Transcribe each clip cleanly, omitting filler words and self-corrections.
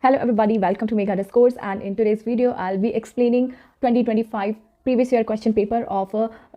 Hello everybody, welcome to Megha Discourse, and in today's video I'll be explaining 2025 previous year question paper of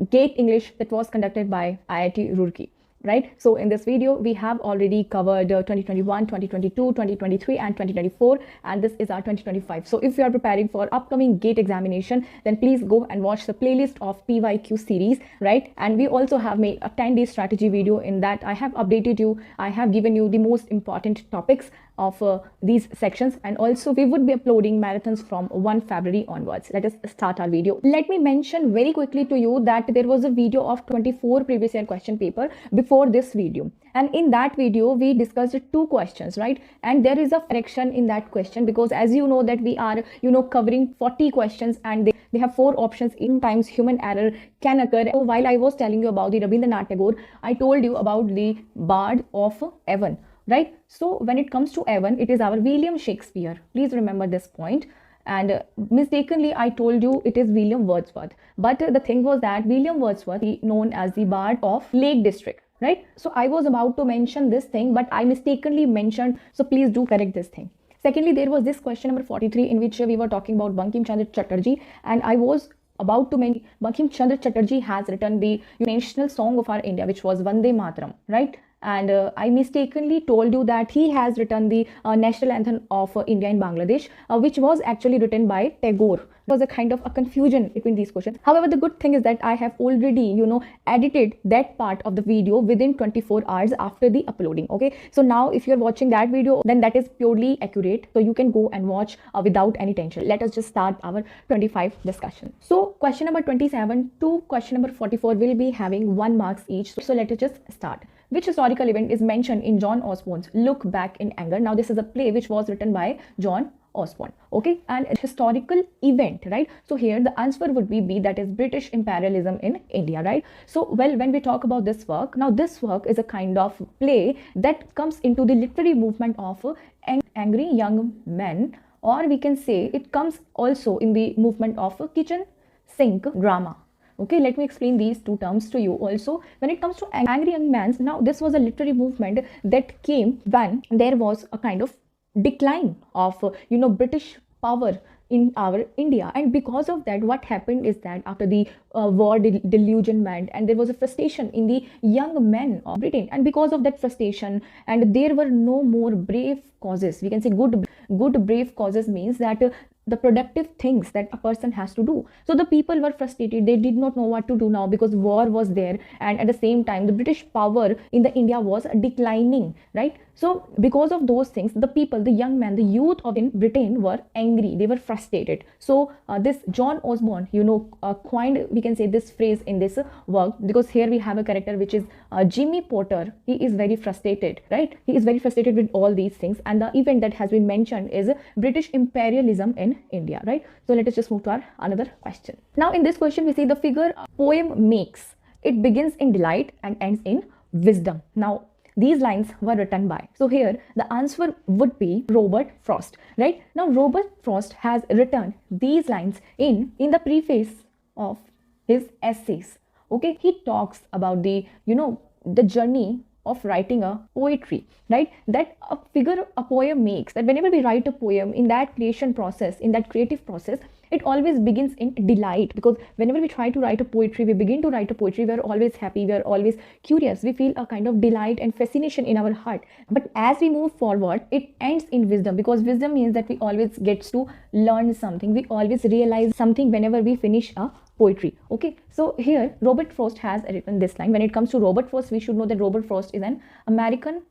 GATE English that was conducted by IIT Roorkee. Right, so in this video we have already covered 2021, 2022, 2023 and 2024, and this is our 2025. So if you are preparing for upcoming GATE examination, then please go and watch the playlist of PYQ series, right? And we also have made a 10-day strategy video. In that I have updated you, I have given you the most important topics of these sections, and also we would be uploading marathons from 1 February onwards. Let us start our video. Let me mention very quickly to you that there was a video of 24 previous year question paper before this video, and in that video we discussed two questions, right? And there is a correction in that question, because as you know that we are covering 40 questions and they have 4 options. In times human error can occur. So while I was telling you about the Rabindranath Tagore, I told you about the Bard of Avon, right? So when it comes to Avon, it is our William Shakespeare. Please remember this point. And mistakenly I told you it is William Wordsworth, but the thing was that William Wordsworth is known as the Bard of Lake District, right? So I was about to mention this thing, but I mistakenly mentioned, so please do correct this thing. Secondly, there was this question number 43 in which we were talking about Bankim Chandra Chatterjee, and I was about to mention Bankim Chandra Chatterjee has written the national song of our India, which was Vande Mataram, right? And I mistakenly told you that he has written the national anthem of India in Bangladesh, which was actually written by Tagore. It was a kind of a confusion between these questions. However, the good thing is that I have already, edited that part of the video within 24 hours after the uploading. Okay, so now if you're watching that video, then that is purely accurate. So you can go and watch without any tension. Let us just start our 25 discussion. So question number 27 to question number 44 will be having 1 marks each. So let us just start. Which historical event is mentioned in John Osborne's Look Back in Anger? Now this is a play which was written by John Osborne, okay, and a historical event, right? So here the answer would be B, that is British imperialism in India, right? So well, when we talk about this work, now this work is a kind of play that comes into the literary movement of angry young men, or we can say it comes also in the movement of kitchen sink drama. Okay, let me explain these two terms to you also. When it comes to angry young men, now this was a literary movement that came when there was a kind of decline of British power in our India, and because of that what happened is that after the war delusionment, and there was a frustration in the young men of Britain, and because of that frustration, and there were no more brave causes, we can say good brave causes means that the productive things that a person has to do. So the people were frustrated, they did not know what to do now because war was there, and at the same time the British power in the India was declining, right? So because of those things, the people, the young men, the youth of Britain were angry, they were frustrated. So this John Osborne, coined, we can say, this phrase in this work, because here we have a character which is Jimmy Potter. He is very frustrated, right? He is very frustrated with all these things, and the event that has been mentioned is British imperialism in India, right? So let us just move to our another question. Now in this question we see the figure poem makes. It begins in delight and ends in wisdom. Now these lines were written by, so here the answer would be Robert Frost, right? Now Robert Frost has written these lines in the preface of his essays. Okay, he talks about the the journey of writing a poetry, right? That a poem makes, that whenever we write a poem, in that creation process, in that creative process, it always begins in delight, because whenever we try to write a poetry, we begin to write a poetry, we are always happy, we are always curious, we feel a kind of delight and fascination in our heart. But as we move forward, it ends in wisdom, because wisdom means that we always get to learn something, we always realize something whenever we finish a poetry. Okay, so here Robert Frost has written this line. When it comes to Robert Frost, we should know that Robert Frost is an American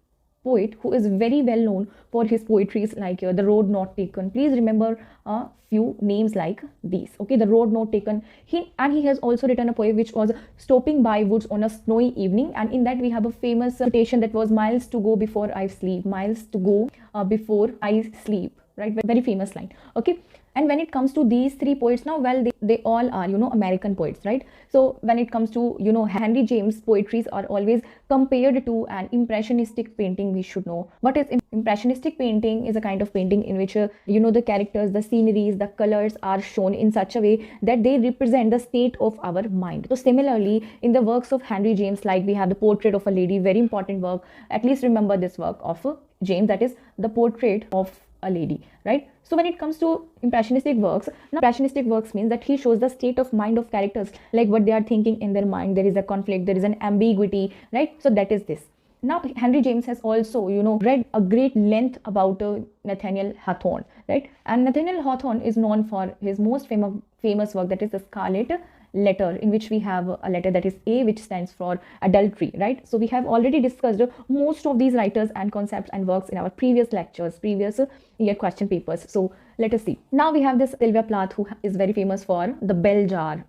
poet who is very well known for his poetries like The Road Not Taken. Please remember a few names like these. Okay, The Road Not Taken. He has also written a poem which was Stopping by Woods on a Snowy Evening, and in that we have a famous quotation that was miles to go before I sleep, miles to go before I sleep, right? Very famous line. Okay, and when it comes to these three poets, now well, they all are American poets, right? So when it comes to Henry James' poetries are always compared to an impressionistic painting. We should know what is impressionistic painting. Is a kind of painting in which the characters, the sceneries, the colors are shown in such a way that they represent the state of our mind. So similarly, in the works of Henry James, like we have the Portrait of a Lady, very important work. At least remember this work of James, that is the Portrait of a lady, right? So when it comes to impressionistic works, now impressionistic works means that he shows the state of mind of characters, like what they are thinking in their mind. There is a conflict, there is an ambiguity, right? So that is this. Now Henry James has also, read a great length about Nathaniel Hawthorne, right? And Nathaniel Hawthorne is known for his most famous work, that is the Scarlet Letter, in which we have a letter that is A, which stands for adultery, right? So we have already discussed most of these writers and concepts and works in our previous lectures, previous year question papers. So let us see. Now we have this Sylvia Plath, who is very famous for the Bell Jar,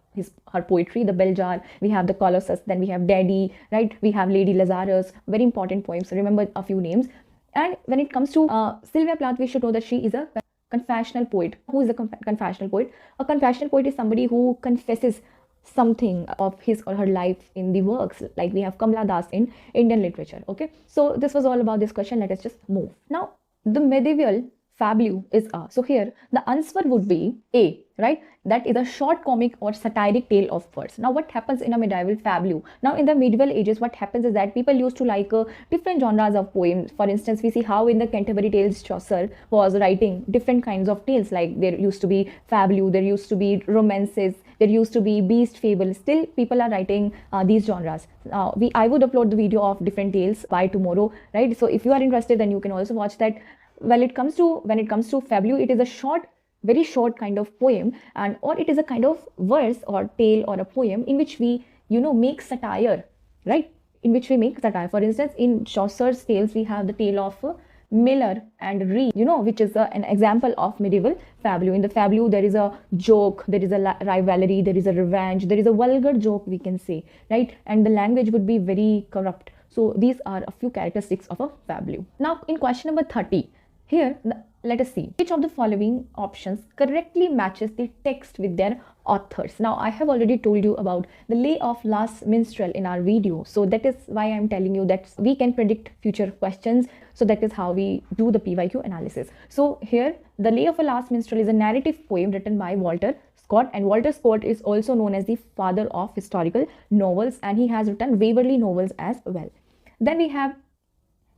her poetry, the Bell Jar. We have the Colossus, then we have Daddy, right? We have Lady Lazarus, very important poems. So remember a few names. And when it comes to Sylvia Plath, we should know that she is a confessional poet. Who is a confessional poet? A confessional poet is somebody who confesses something of his or her life in the works, like we have Kamala Das in Indian literature. Okay, so this was all about this question. Let us just move. Now the medieval fabulum is A. So here the answer would be A, right? That is a short comic or satiric tale of verse. Now what happens in a medieval fabulum? Now in the medieval ages, what happens is that people used to like different genres of poems. For instance, we see how in the Canterbury Tales Chaucer was writing different kinds of tales, like there used to be fabulum, there used to be romances, there used to be beast fable. Still people are writing these genres. I would upload the video of different tales by tomorrow, right? So if you are interested, then you can also watch that. When it comes to fabulum, it is a short, very short kind of poem, and or it is a kind of verse or tale or a poem in which we make satire, right? In which we make satire. For instance, in Chaucer's tales, we have the tale of Miller and Ree, which is an example of medieval fabulum. In the fabulum, there is a joke, there is a rivalry, there is a revenge, there is a vulgar joke, we can say, right? And the language would be very corrupt. So these are a few characteristics of a fabulum. Now in question number 30, here let us see which of the following options correctly matches the text with their authors. Now I have already told you about the Lay of Last Minstrel in our video, so that is why I'm telling you that we can predict future questions. So that is how we do the PYQ analysis. So here the Lay of a Last Minstrel is a narrative poem written by Walter Scott, and Walter Scott is also known as the father of historical novels, and he has written Waverley novels as well. Then we have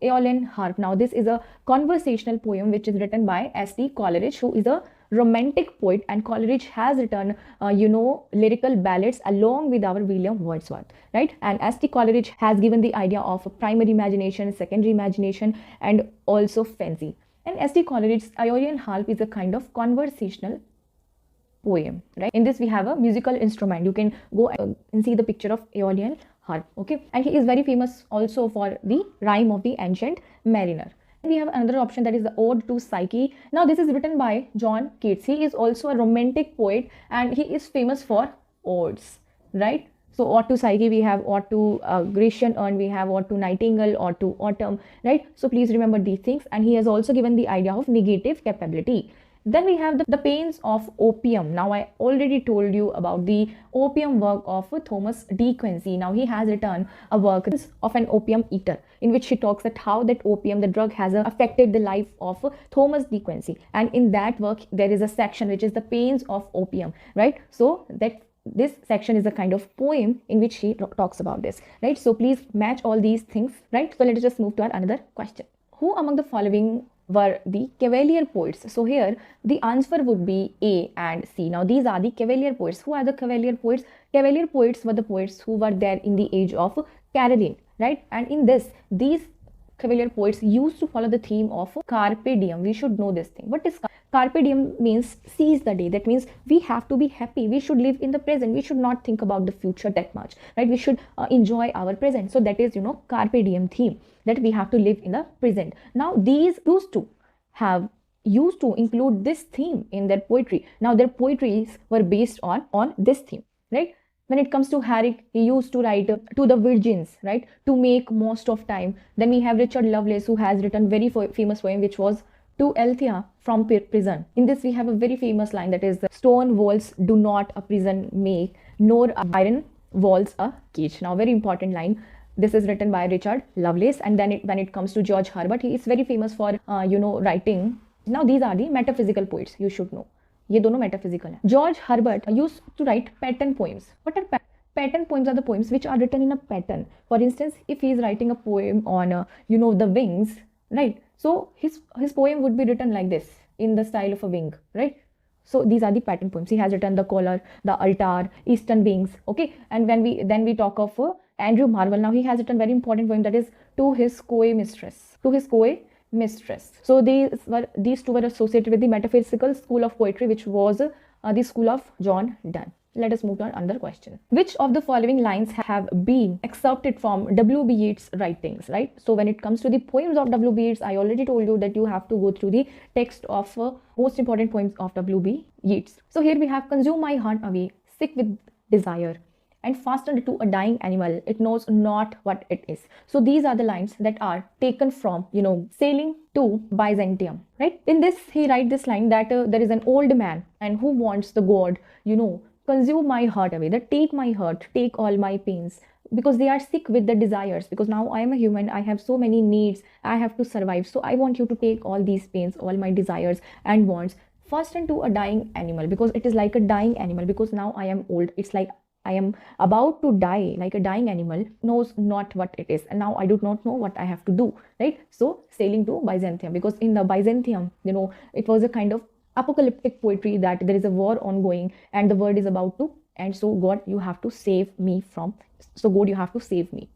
Aeolian Harp. Now this is a conversational poem which is written by S.T. Coleridge, who is a romantic poet, and Coleridge has written lyrical ballads along with our William Wordsworth, right? And S.T. Coleridge has given the idea of a primary imagination, secondary imagination, and also fancy. And S.T. Coleridge's Aeolian Harp is a kind of conversational poem, right? In this we have a musical instrument. You can go and see the picture of Aeolian Harp, okay? And he is very famous also for the Rime of the Ancient Mariner. We have another option, that is the Ode to Psyche. Now this is written by John Keats. He is also a romantic poet and he is famous for odes, right? So Ode to Psyche, we have Ode to Grecian Urn, we have Ode to Nightingale, Ode to Autumn, right? So please remember these things. And he has also given the idea of negative capability. Then we have the Pains of Opium. Now I already told you about the opium work of Thomas De Quincey. Now he has written a work of an opium eater, in which he talks that how that opium, the drug, has affected the life of Thomas De Quincey. And in that work there is a section which is the Pains of Opium, right? So that this section is a kind of poem in which he talks about this, right? So please match all these things, right? So let us just move to our another question. Who among the following were the Cavalier poets? So here the answer would be A and C. Now these are the Cavalier poets. Who are the Cavalier poets? Cavalier poets were the poets who were there in the age of Caroline, right? And in this, these Cavalier poets used to follow the theme of carpe diem. We should know this thing. What is carpe diem? Means seize the day. That means we have to be happy. We should live in the present. We should not think about the future that much, right? We should enjoy our present. So that is, carpe diem theme, that we have to live in the present. Now these used to include this theme in their poetry. Now their poetries were based on this theme, right? When it comes to Herrick, he used to write to the virgins, right, to make most of time. Then we have Richard Lovelace, who has written very famous poem which was To Althea from Prison. In this we have a very famous line, that is, stone walls do not a prison make, nor iron walls a cage. Now very important line. This is written by Richard Lovelace. And then when it comes to George Herbert, he is very famous for writing. Now these are the metaphysical poets, you should know. ये दोनों metaphysical है. George Herbert used to write pattern poems. What are pattern poems? Are the poems which are written in a pattern. For instance, if he is writing a poem on the wings, right? So his poem would be written like this, in the style of a wing, right? So these are the pattern poems. He has written The Collar, The Altar, Eastern Wings, okay? And when we talk of Andrew Marvell, now he has written very important poem, that is To His Coy Mistress. To His Coy Mistress. So these two were associated with the metaphysical school of poetry, which was the school of John Donne. Let us move to another question. Which of the following lines have been excerpted from W.B. Yeats' writings, right? So when it comes to the poems of W.B. Yeats, I already told you that you have to go through the text of most important poems of W.B. Yeats. So here we have, consume my heart away, sick with desire, and fastened to a dying animal, it knows not what it is. So these are the lines that are taken from, Sailing to Byzantium, right? In this, he writes this line that there is an old man and who wants the god, consume my heart away, that take my heart, take all my pains, because they are sick with the desires, because now I am a human, I have so many needs, I have to survive, so I want you to take all these pains, all my desires and wants, fasten to a dying animal, because it is like a dying animal, because now I am old, it's like I am about to die, like a dying animal, knows not what it is, and now I do not know what I have to do, right? So sailing to Byzantium, because in the Byzantium, it was a kind of apocalyptic poetry, that there is a war ongoing and the world is about to end, so God, you have to save me.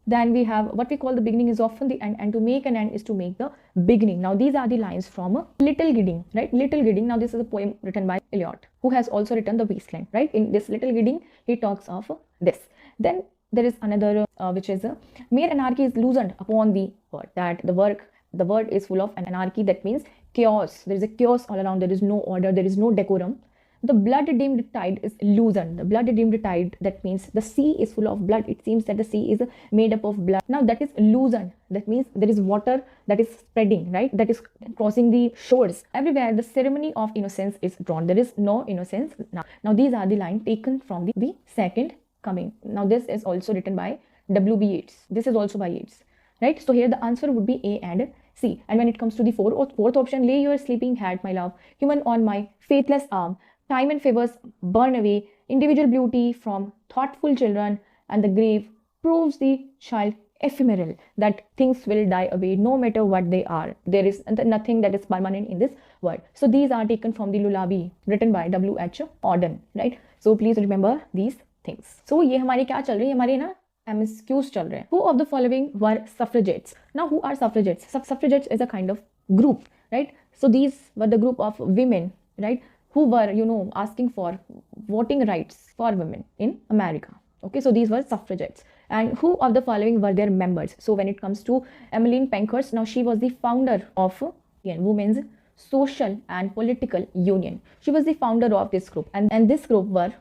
Then we have what we call the beginning is often the end, and to make an end is to make the beginning. Now these are the lines from Little Gidding, right? Little Gidding, now this is a poem written by Eliot, who has also written The Wasteland, right? In this Little Gidding, he talks of this. Then there is another which is mere anarchy is loosened upon the word, that the word is full of anarchy, that means chaos. There is a chaos all around, there is no order, there is no decorum. The blood-dimmed tide is loosened. The blood-dimmed tide, that means the sea is full of blood. It seems that the sea is made up of blood. Now that is loosened. That means there is water that is spreading, right? That is crossing the shores. Everywhere the ceremony of innocence is drawn. There is no innocence now. Now these are the lines taken from the Second Coming. Now this is also written by W.B. Yeats. This is also by Yeats, right? So here the answer would be A and C. And when it comes to the fourth option, lay your sleeping head, my love, human on my faithless arm, time and favors burn away, individual beauty from thoughtful children, and the grave proves the child ephemeral, that things will die away no matter what they are. There is nothing that is permanent in this world. So these are taken from the Lullaby written by W.H. Auden, right? So please remember these things. So ये हमारे क्या चल रही है, हमारे ना MCQs चल रहे हैं. Who of the following were suffragettes? Now who are suffragettes? Suffragettes is a kind of group, right? So these were the group of women, right, who were, asking for voting rights for women in America. Okay, so these were suffragettes. And who of the following were their members? So when it comes to Emmeline Pankhurst, now she was the founder of Women's Social and Political Union. She was the founder of this group, and this group were,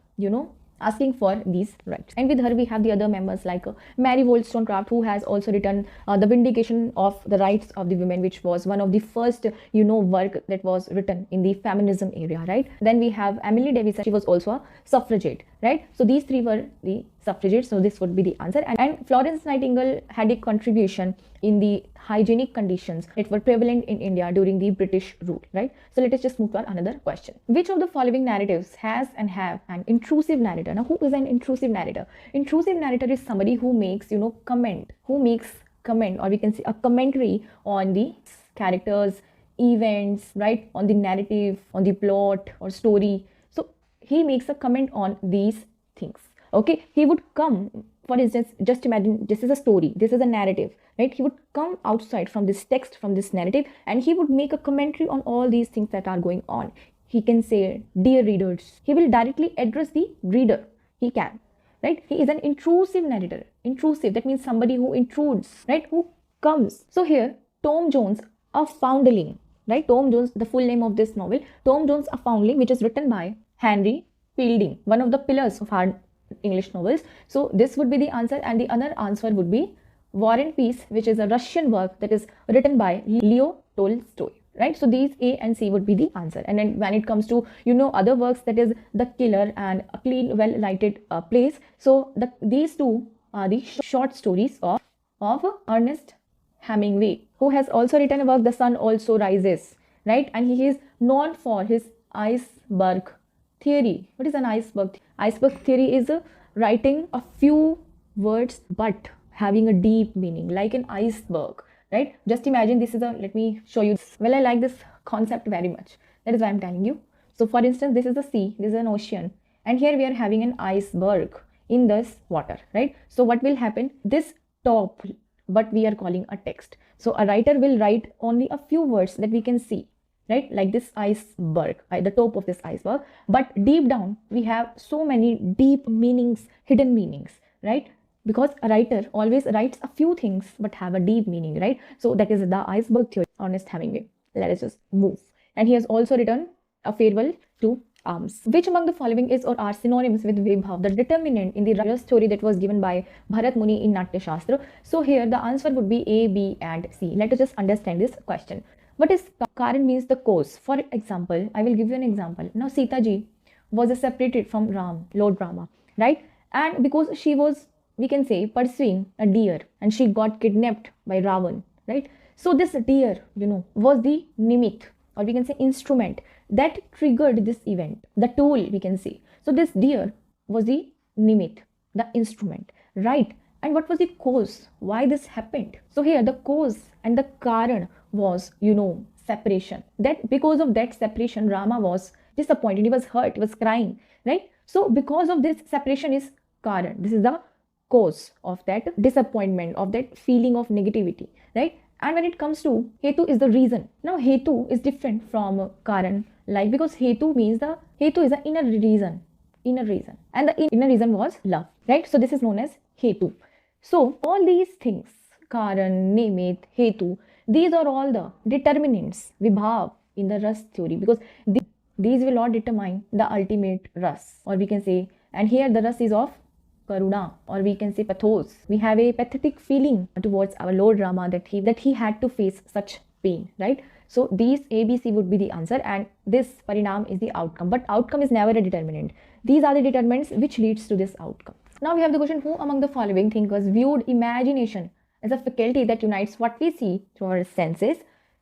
asking for these rights. And with her we have the other members like Mary Wollstonecraft, who has also written The Vindication of the Rights of the Women, which was one of the first work that was written in the feminism area, right? Then we have Emily Davis, she was also a suffragette, right? So these three were the suffragettes, so this would be the answer. And Florence Nightingale had a contribution in the hygienic conditions that were prevalent in India during the British rule, right? So let us just move to another question. Which of the following narratives has and have an intrusive narrator? Now who is an intrusive narrator? Intrusive narrator is somebody who makes comment, or we can say a commentary on the characters, events, right, on the narrative, on the plot or story. So he makes a comment on these things. Okay, he would come, for instance, just imagine this is a story, this is a narrative, right? He would come outside from this text, from this narrative, and he would make a commentary on all these things that are going on. He can say, dear readers. He will directly address the reader. He can, right? He is an intrusive narrator. Intrusive, that means somebody who intrudes, right? Who comes. So here, Tom Jones, A Foundling, right? Tom Jones, the full name of this novel, Tom Jones, A Foundling, which is written by Henry Fielding, one of the pillars of our English novels. So this would be the answer, and the other answer would be War and Peace, which is a Russian work that is written by Leo Tolstoy, right? So these A and C would be the answer. And then when it comes to other works, that is The Killer and A Clean Well Lighted Place, so these two are the short stories of Ernest Hemingway, who has also written a work The Sun Also Rises, right? And he is known for his iceberg theory. What is an iceberg? Iceberg theory is writing a few words but having a deep meaning, like an iceberg, right? Just imagine this is a, let me show you. Well, I like this concept very much. That is why I'm telling you. So for instance, this is the sea, this is an ocean, and here we are having an iceberg in this water, right? So what will happen? This top, what we are calling a text. So a writer will write only a few words that we can see, right? Like this iceberg, the top of this iceberg. But deep down, we have so many deep meanings, hidden meanings, right? Because a writer always writes a few things but have a deep meaning, right? So that is the iceberg theory, Ernest Hemingway. Let us just move. And he has also written a farewell to arms. Which among the following is or are synonyms with Vibhav, the determinant in the writer's story that was given by Bharat Muni in Natya Shastra? So here the answer would be A, B and C. Let us just understand this question. What is Karan means the cause. For example, I will give you an example. Now Sita ji was separated from Ram, Lord Rama, right? And because she was, we can say, pursuing a deer and she got kidnapped by Ravan, right? So this deer, was the nimit, or we can say instrument that triggered this event, the tool, we can say. So this deer was the nimit, the instrument, right? And what was the cause? Why this happened? So here the cause and the karan was, separation. That because of that separation, Rama was disappointed, he was hurt, he was crying, right? So because of this separation is karan. This is the cause of that disappointment, of that feeling of negativity, right? And when it comes to hetu is the reason. Now hetu is different from karan, like, because hetu means the hetu is the inner reason, and the inner reason was love, right? So this is known as hetu. So all these things, karan, nimit, hetu, these are all the determinants, vibhav, in the ras theory, because these will all determine the ultimate ras, or we can say, and here the ras is of karuna, or we can say pathos. We have a pathetic feeling towards our Lord Rama that he had to face such pain, right? So these ABC would be the answer, and this parinam is the outcome. But outcome is never a determinant. These are the determinants which leads to this outcome. Now we have the question, who among the following thinkers viewed imagination as a faculty that unites what we see through our senses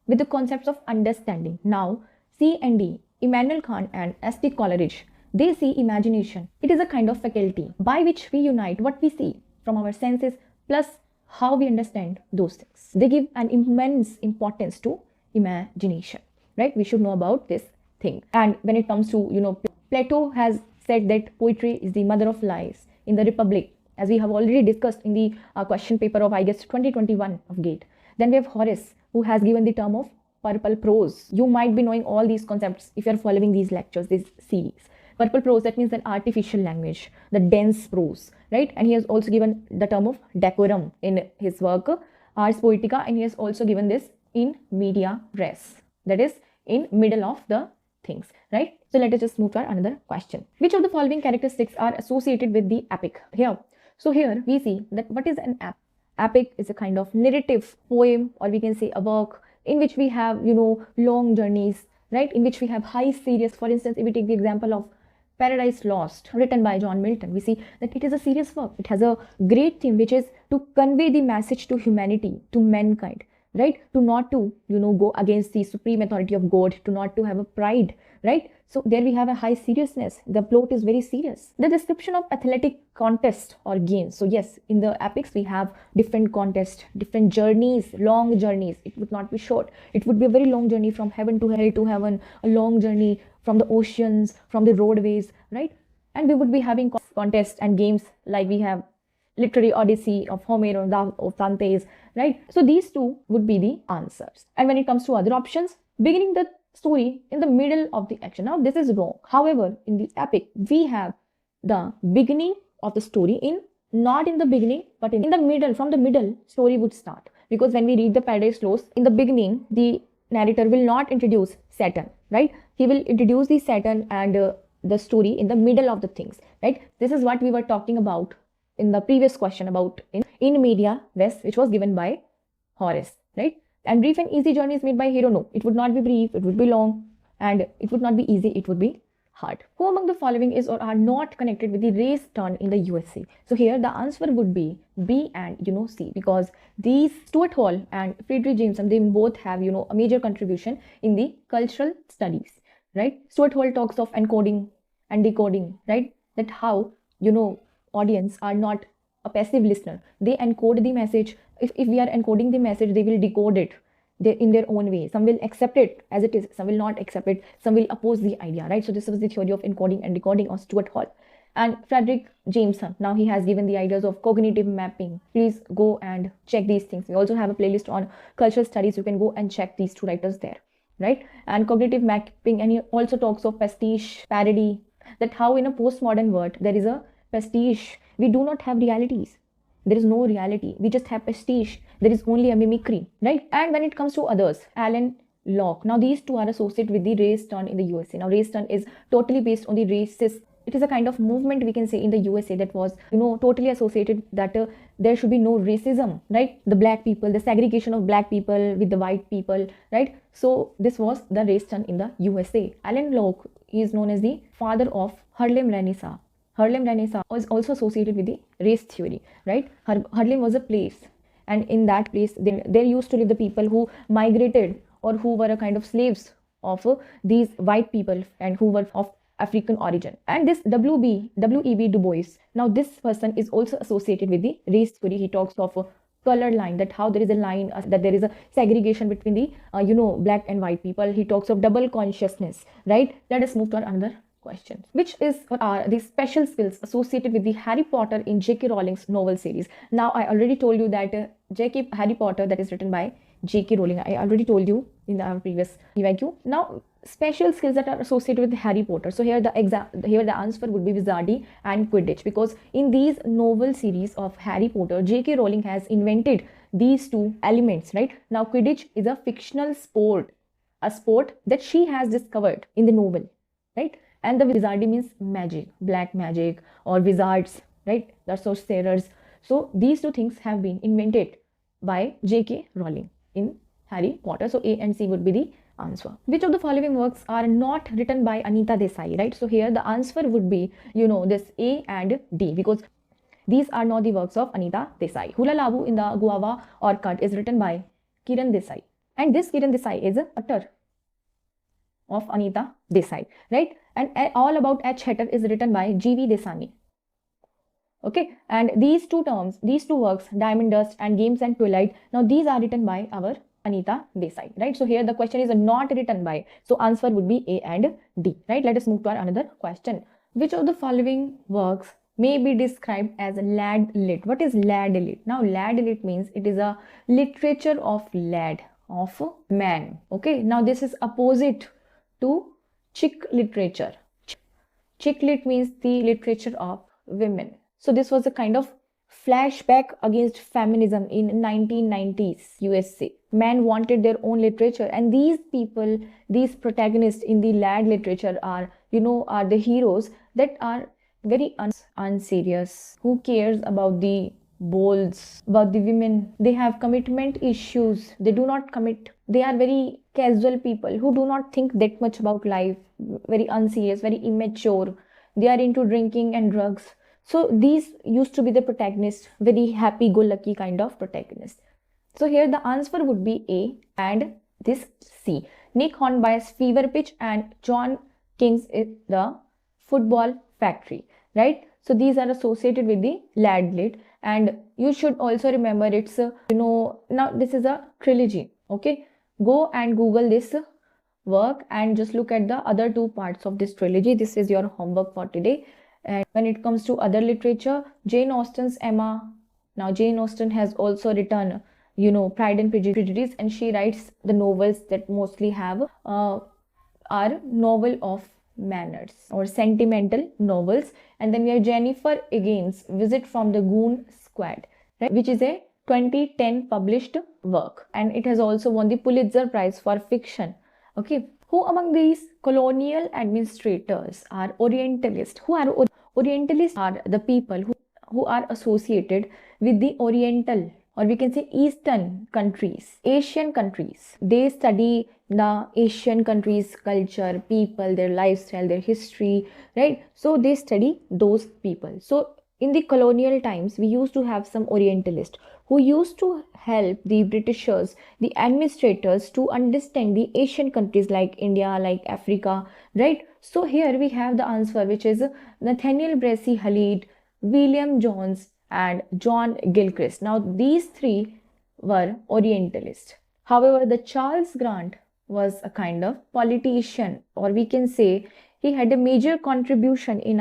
with the concepts of understanding? Now C and D, Immanuel Kant and S.T. Coleridge, they see imagination. It is a kind of faculty by which we unite what we see from our senses plus how we understand those things. They give an immense importance to imagination, right? We should know about this thing. And when it comes to, Plato has said that poetry is the mother of lies. In the Republic, as we have already discussed in the question paper of, I guess, 2021 of GATE. Then we have Horace, who has given the term of purple prose. You might be knowing all these concepts if you are following these lectures, this series. Purple prose, that means an artificial language, the dense prose, right? And he has also given the term of decorum in his work, Ars Poetica, and he has also given this in media res, that is in middle of the things, right? So let us just move to our another question. Which of the following characteristics are associated with the epic? So here we see that what is an epic? Epic is a kind of narrative poem, or we can say a work in which we have, long journeys, right? In which we have high serious. For instance, if we take the example of Paradise Lost, written by John Milton, we see that it is a serious work. It has a great theme, which is to convey the message to humanity, to mankind, right? To not to, go against the supreme authority of God, to not to have a pride, right? So there we have a high seriousness. The plot is very serious. The description of athletic contest or games. So yes, in the epics, we have different contests, different journeys, long journeys. It would not be short. It would be a very long journey from heaven to hell to heaven, a long journey from the oceans, from the roadways, right? And we would be having contests and games like we have literary Odyssey of Homer or of Dante's, right? So these two would be the answers. And when it comes to other options, beginning the story in the middle of the action. Now this is wrong. However, in the epic, we have the beginning of the story not in the beginning, but in the middle. From the middle, story would start. Because when we read the Paradise Lost, in the beginning, the narrator will not introduce Saturn, right? He will introduce the Saturn and the story in the middle of the things, right? This is what we were talking about in the previous question about in media res, which was given by Horace, right? And brief and easy journey is made by hero. No, it would not be brief, it would be long, and it would not be easy, it would be hard. Who among the following is or are not connected with the race turn in the USA? So here the answer would be B and C, because these Stuart Hall and Friedrich Jameson, they both have a major contribution in the cultural studies, right? Stuart Hall talks of encoding and decoding, right? That how audience are not a passive listener. They encode the message, if we are encoding the message, they will decode it in their own way. Some will accept it as it is, some will not accept it, some will oppose the idea, right? So this was the theory of encoding and decoding of Stuart Hall. And Frederick Jameson, now he has given the ideas of cognitive mapping. Please go and check these things. We also have a playlist on cultural studies. You can go and check these two writers there, right? And cognitive mapping, and he also talks of pastiche, parody, that how in a postmodern world there is a pastiche. We do not have realities. There is no reality. We just have pastiche. There is only a mimicry, right? And when it comes to others, Alan Locke. Now these two are associated with the race turn in the USA. Now race turn is totally based on the racist. It is a kind of movement, we can say, in the USA that was, totally associated that there should be no racism, right? The black people, the segregation of black people with the white people, right? So this was the race turn in the USA. Alan Locke is known as the father of Harlem Renaissance. Harlem Renaissance was also associated with the race theory, right? Harlem was a place, and in that place there used to live the people who migrated or who were a kind of slaves of these white people and who were of African origin. And this W.E.B. Du Bois, now this person is also associated with the race theory. He talks of a color line, that how there is a line, that there is a segregation between the black and white people. He talks of double consciousness, right? Let us move to another question. Which is are the special skills associated with the Harry Potter in J.K. Rowling's novel series? Now I already told you that Harry Potter, that is written by J.K. Rowling. I already told you in our previous PYQ. Now special skills that are associated with Harry Potter. So here the answer would be Wizardry and Quidditch, because in these novel series of Harry Potter, J.K. Rowling has invented these two elements, right? Now Quidditch is a fictional sport, a sport that she has discovered in the novel, right? And the Wizardry means magic, black magic or wizards, right? That's sorcerers. So these two things have been invented by J.K. Rowling in Harry Potter. So A and C would be the answer. Which of the following works are not written by Anita Desai, right? So here the answer would be, this A and D, because these are not the works of Anita Desai. Hula Labu in the Guava Orchard is written by Kiran Desai. And this Kiran Desai is a daughter of Anita Desai, right? And All About H. Hatter is written by G.V. Desani. Okay, and these two works, Diamond Dust and Games and Twilight, now these are written by our Anita Desai, right? So here the question is not written by, so answer would be A and D, right? Let us move to our another question. Which of the following works may be described as lad lit? What is lad lit? Now lad lit means it is a literature of lad, of man. Okay, now this is opposite to chick literature. Chick lit means the literature of women. So this was a kind of flashback against feminism in 1990s USA. Men wanted their own literature, and these people, these protagonists in the lad literature are the heroes that are very unserious. Who cares about the bolds, about the women? They have commitment issues. They do not commit. They are very casual people who do not think that much about life, very unserious, very immature. They are into drinking and drugs. So these used to be the protagonists, very happy-go-lucky kind of protagonists. So here the answer would be A and this C. Nick Hornby's Fever Pitch and John King's The Football Factory, right? So these are associated with the lad lit, and you should also remember it's now this is a trilogy. Okay, go and Google this work and just look at the other two parts of this trilogy. This is your homework for today. And when it comes to other literature, Jane Austen's Emma. Now Jane Austen has also written Pride and Prejudice, and she writes the novels that mostly have are novel of manners or sentimental novels. And then we have Jennifer Egan's Visit from the Goon Squad, right, which is a 2010 published work, and it has also won the Pulitzer Prize for fiction. Okay, who among these colonial administrators are Orientalists? Who are Orientalists? Are the people who are associated with the Oriental, or we can say Eastern countries, Asian countries. They study the Asian countries' culture, people, their lifestyle, their history, right? So they study those people. So in the colonial times, we used to have some Orientalists who used to help the Britishers, the administrators, to understand the Asian countries like India, like Africa, right? So here we have the answer, which is Nathaniel Bracy Halid, William Jones, and John Gilchrist. Now these three were Orientalist. However, the Charles Grant was a kind of politician, or we can say he had a major contribution in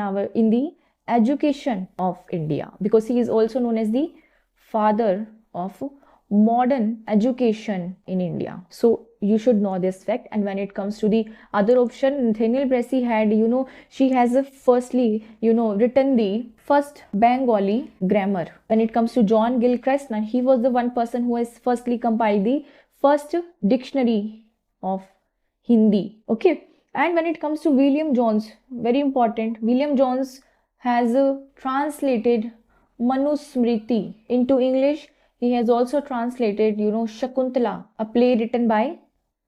the education of India, because he is also known as the father of modern education in India. So you should know this fact. And when it comes to the other option, Nathaniel Brassey had, she has firstly, written the first Bengali grammar. When it comes to John Gilchrist, now he was the one person who has firstly compiled the first dictionary of Hindi. Okay. And when it comes to William Jones, very important, William Jones has translated Manusmriti into English. He has also translated, Shakuntala, a play written by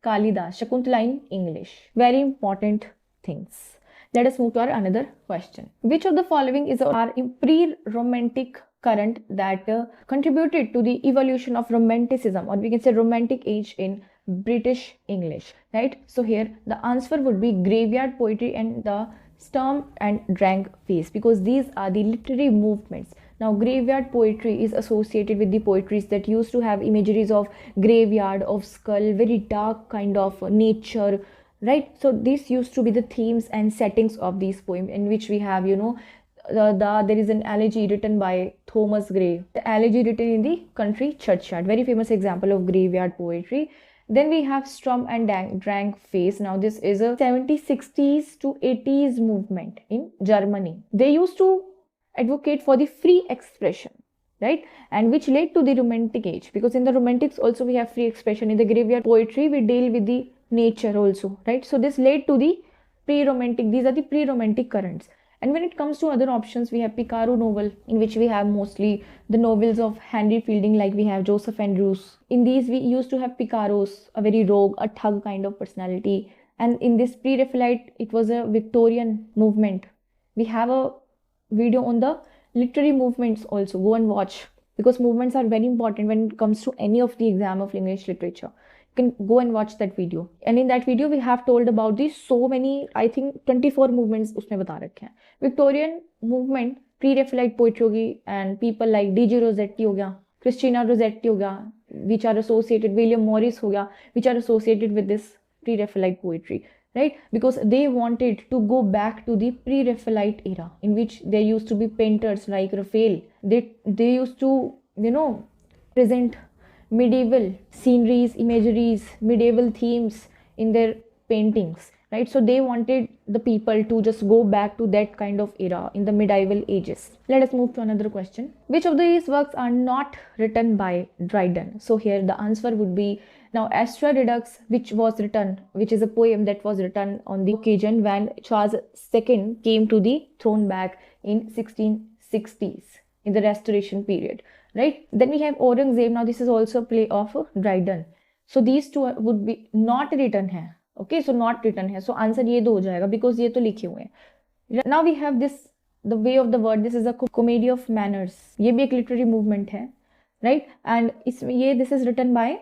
Kalidas, Shakuntala in English. Very important things. Let us move to our another question. Which of the following is our pre-romantic current that contributed to the evolution of romanticism, or we can say romantic age in British English, right? So here the answer would be graveyard poetry and the storm and drang phase, because these are the literary movements. Now graveyard poetry is associated with the poetries that used to have imageries of graveyard, of skull, very dark kind of nature, right? So this used to be the themes and settings of these poems, in which we have, there is an elegy written by Thomas Gray, the elegy written in the country churchyard, very famous example of graveyard poetry. Then we have Storm and Drang phase. Now this is a 70s, 60s to 80s movement in Germany. They used to advocate for the free expression, right? And which led to the romantic age, because in the romantics also we have free expression. In the graveyard poetry we deal with the nature also, right? So this led to the pre-romantic. These are the pre-romantic currents. And when it comes to other options, we have Picaro novel, in which we have mostly the novels of Henry Fielding, like we have Joseph Andrews. In these we used to have Picaros, a very rogue, a thug kind of personality. And in this pre-Raphaelite, it was a Victorian movement. We have a video on the literary movements also. Go and watch, because movements are very important when it comes to any of the exam of English literature. Can go and watch that video. And in that video we have told about these so many, I think 24 movements उसमें बता रखे हैं. Victorian movement, pre-Raphaelite poetry होगी, and people like D.G. Rossetti हो गया, Christina Rossetti हो गया, which are associated, William Morris हो गया, which are associated with this pre-Raphaelite poetry, right? Because they wanted to go back to the pre-Raphaelite era, in which there used to be painters like Raphael. They used to, present medieval sceneries, imageries, medieval themes in their paintings, right? So they wanted the people to just go back to that kind of era in the medieval ages. Let us move to another question. Which of these works are not written by Dryden? So here the answer would be, now Astra Redux, which is a poem that was written on the occasion when Charles II came to the throne back in 1660s, in the Restoration period, right? Then we have Aurangzeb. Now this is also a play of Dryden. So these two would be not written here. Okay, so not written here. So answer ये दो हो जाएगा, because ये तो लिखे हुए हैं. Now we have this, the way of the word. This is a comedy of manners. ये भी एक literary movement है, right? And this is written by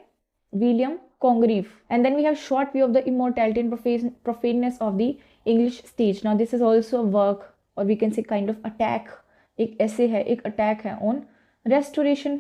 William Congreve. And then we have short view of the immortality and profaneness of the English stage. Now this is also a work, or we can say kind of attack. एक essay है, एक attack है on restoration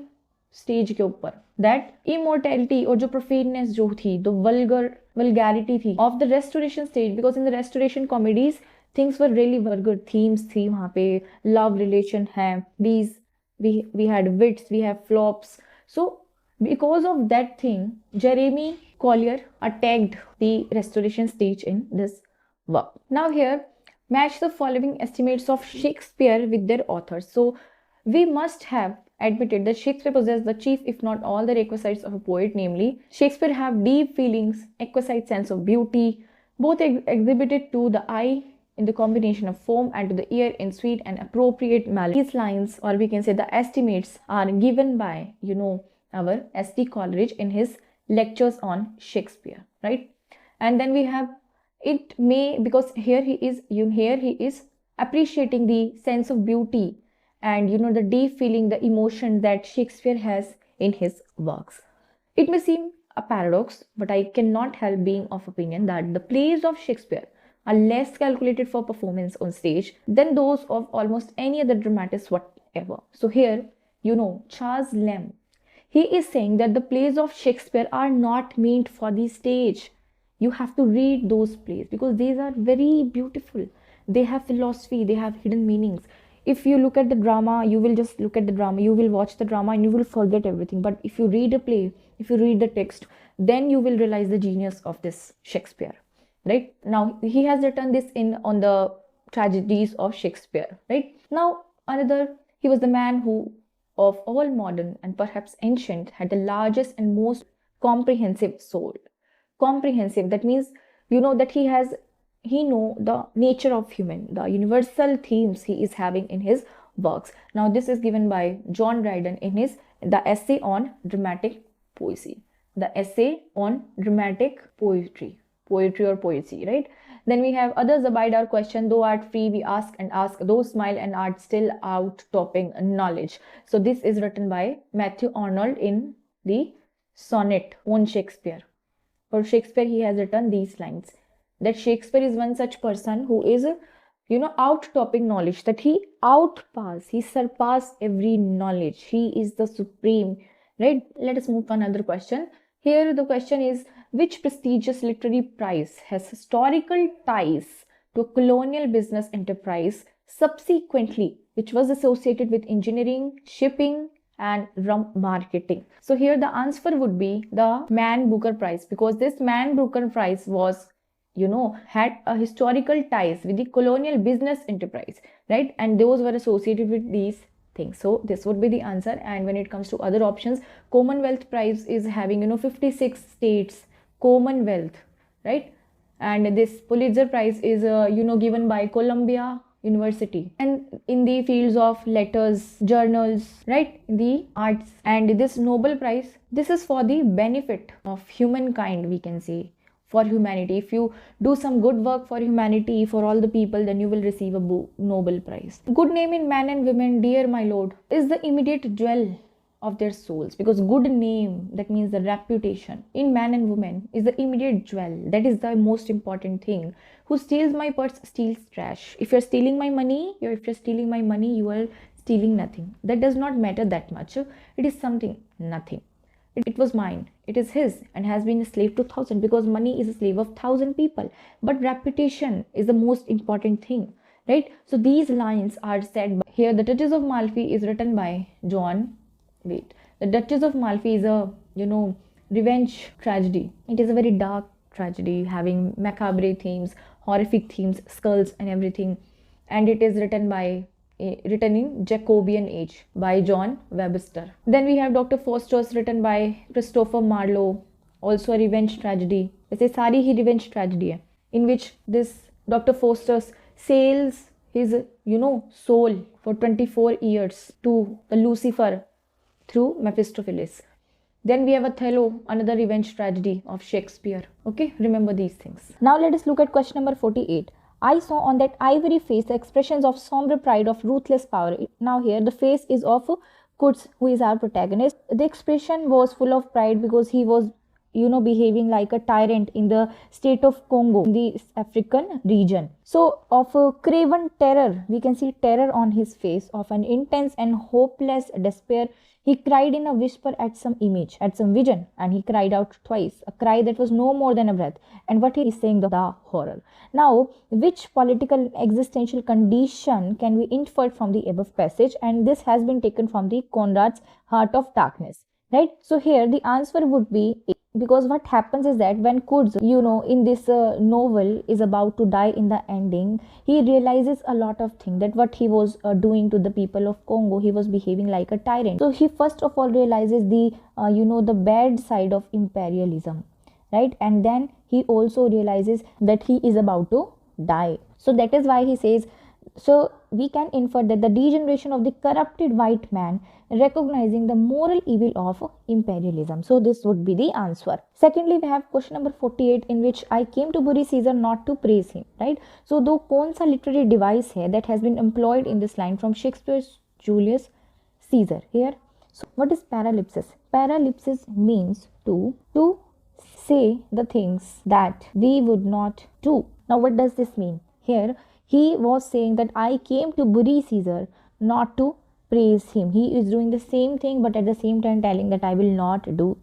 stage के ऊपर, that immortality और जो profaneness जो थी, the vulgarity थी of the restoration stage, because in the restoration comedies things were really vulgar. Themes थी वहाँ पे, love relation है, these we had wits, we have flops. So because of that thing, Jeremy Collier attacked the restoration stage in this work. Now here, match the following estimates of Shakespeare with their authors. So we must have admitted that Shakespeare possessed the chief, if not all, the requisites of a poet, namely, Shakespeare have deep feelings, exquisite sense of beauty, both exhibited to the eye in the combination of form and to the ear in sweet and appropriate melody. These lines, or we can say the estimates, are given by, our S.T. Coleridge in his lectures on Shakespeare, right? And then we have, it may, because here he is appreciating the sense of beauty and the deep feeling, the emotion that Shakespeare has in his works. It may seem a paradox, but I cannot help being of opinion that the plays of Shakespeare are less calculated for performance on stage than those of almost any other dramatist whatever. So here, Charles Lamb, He is saying that the plays of Shakespeare are not meant for the stage. You have to read those plays because these are very beautiful. They have philosophy, they have hidden meanings. If you look at the drama, you will just look at the drama, you will watch the drama and you will forget everything. But if you read a play, if you read the text, then you will realize the genius of this Shakespeare. Right? Now, he has written this on the tragedies of Shakespeare. Right? Now, he was the man who, of all modern and perhaps ancient, had the largest and most comprehensive soul. Comprehensive, that means, that he know the nature of human, the universal themes he is having in his works. Now, this is given by John Dryden in his The Essay on Dramatic Poesy. The Essay on Dramatic Poetry or Poesy, right? Then we have others abide our question, though art free, we ask and ask, those smile and art still out topping knowledge. So this is written by Matthew Arnold in the sonnet on Shakespeare. For Shakespeare, he has written these lines, that Shakespeare is one such person who is, out topping knowledge, that he surpass every knowledge. He is the supreme, right? Let us move to another question. Here the question is, which prestigious literary prize has historical ties to a colonial business enterprise subsequently, which was associated with engineering, shipping, and rum marketing? So here the answer would be the Man Booker Prize, because this Man Booker Prize was, had a historical ties with the colonial business enterprise, right? And those were associated with these things. So this would be the answer. And when it comes to other options, Commonwealth Prize is having, 56 states, Commonwealth, right? And this Pulitzer Prize is, given by Columbia University, and in the fields of letters, journals, right, the arts. And this Nobel Prize, this is for the benefit of humankind, we can say, for humanity. If you do some good work for humanity, for all the people, then you will receive a Nobel Prize. Good name in man and women, dear my lord, is the immediate jewel of their souls, because good name, that means the reputation, in man and woman is the immediate jewel. That is the most important thing. Who steals my purse steals trash. If you're stealing my money, you are stealing nothing. That does not matter that much. It is something, nothing. It was mine, it is his, and has been a slave to 1,000, because money is a slave of 1,000 people. But reputation is the most important thing, right? So these lines are said by, here the Duchess of Malfi is written by John. The Duchess of Malfi is a, revenge tragedy. It is a very dark tragedy having macabre themes, horrific themes, skulls and everything. And it is written in Jacobean age by John Webster. Then we have Dr. Faustus, written by Christopher Marlowe, also a revenge tragedy. It's सारी ही revenge tragedy है, in which this Dr. Faustus sails his, soul for 24 years to the Lucifer through Mephistopheles. Then we have Othello, another revenge tragedy of Shakespeare. Okay, remember these things. Now let us look at question number 48. I saw on that ivory face the expressions of sombre pride, of ruthless power. Now here the face is of Quds, who is our protagonist. The expression was full of pride because he was, behaving like a tyrant in the state of Congo, in the African region. So of a craven terror, we can see terror on his face, of an intense and hopeless despair. He cried in a whisper at some image, at some vision, and he cried out twice, a cry that was no more than a breath. And what he is saying, the horror. Now, which political existential condition can be inferred from the above passage? And this has been taken from the Conrad's Heart of Darkness, right? So here the answer would be, because what happens is that when Quds, in this novel is about to die in the ending, he realizes a lot of things, that what he was doing to the people of Congo, he was behaving like a tyrant. So he first of all realizes the, the bad side of imperialism, right? And then he also realizes that he is about to die. So that is why he says, so we can infer that the degeneration of the corrupted white man, recognizing the moral evil of imperialism. So this would be the answer. Secondly, we have question number 48, in which I came to bury Caesar not to praise him, right? So though कौन सा literary device है that has been employed in this line from Shakespeare's Julius Caesar here? So what is paralipsis? Paralipsis means to say the things that we would not do. Now what does this mean? Here he was saying that I came to bury Caesar, not to praise him. He is doing the same thing, but at the same time telling that I will not do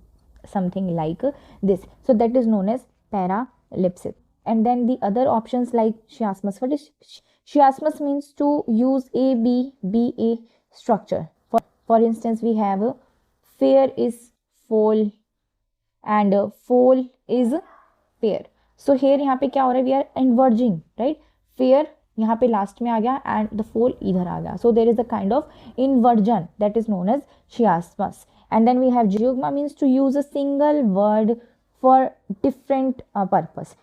something like this. So that is known as paralepsis. And then the other options like chiasmus. What is chiasmus? Means to use A B B A structure. For instance, we have fair is foal and foal is fair. So here यहाँ पे क्या हो रहा है? We are inverging, right? Fair यहाँ पे last में आ गया and the foal इधर आ गया. So there is a kind of inversion that is known as chiasmus. And then we have zeugma, means to use a single word for different purpose.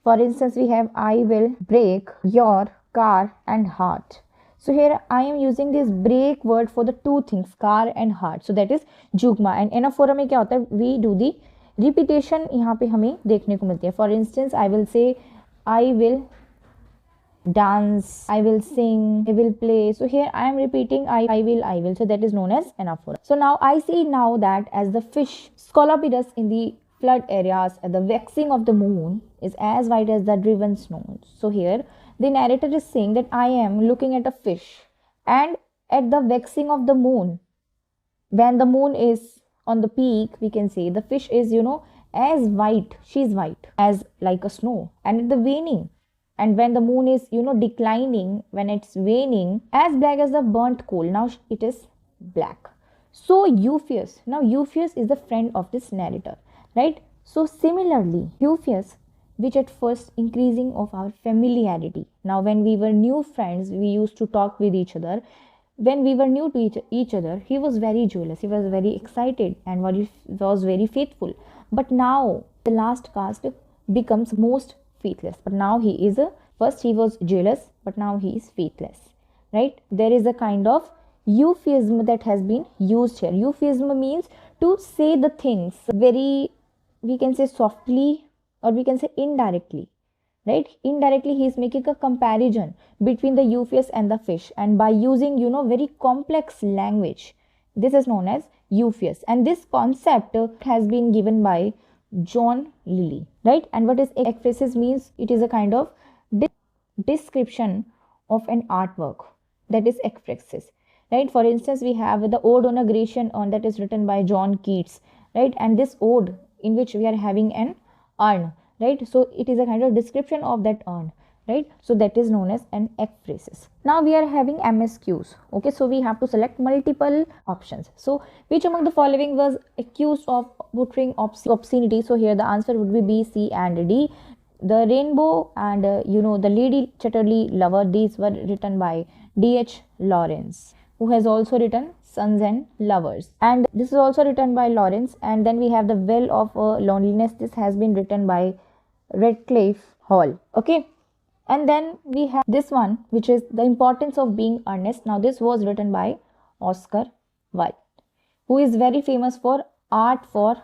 For instance, we have I will break your car and heart. So here I am using this break word for the two things, car and heart. So that is zeugma. And anaphora में क्या होता है? We do the repetition यहाँ पे हमें देखने को मिलती है. For instance, I will say I will dance, I will sing, I will play. So here I am repeating I will. So that is known as anaphora. So now I see now that as the fish Scolopidus in the flood areas at the waxing of the moon is as white as the driven snow. So here the narrator is saying that I am looking at a fish, and at the waxing of the moon, when the moon is on the peak, we can say the fish is, as white, she is white as like a snow. And at the waning, and when the moon is, declining, when it's waning, as black as the burnt coal. Now it is black. So Euphues, now Euphues is the friend of this narrator, right? So similarly, Euphues, which at first increasing of our familiarity. Now when we were new friends, we used to talk with each other. When we were new to each other, he was very joyous, he was very excited, and was very faithful. But now the last caste becomes most faithless. But now he is first he was jealous, but now he is faithless, right? There is a kind of euphuism that has been used here. Euphuism means to say the things very, we can say softly, or we can say indirectly, right? Indirectly he is making a comparison between the Euphues and the fish, and by using very complex language, this is known as Euphues. And this concept has been given by John Lilly, right? And what is ekphrasis means? It is a kind of description of an artwork, that is ekphrasis, right? For instance, we have the Ode on a Grecian Urn that is written by John Keats, right? And this ode in which we are having an urn, right? So it is a kind of description of that urn, right? So that is known as an ekphrasis. Now we are having MSQs. Okay, so we have to select multiple options. So which among the following was accused of portraying obscenity? So here the answer would be B, C and D. The Rainbow and the Lady Chatterley Lover, these were written by D.H. Lawrence, who has also written Sons and Lovers, and this is also written by Lawrence. And then we have the Well of Loneliness. This has been written by Redcliffe Hall. Okay, and then we have this one, which is The Importance of Being Earnest. Now this was written by Oscar Wilde, who is very famous for art for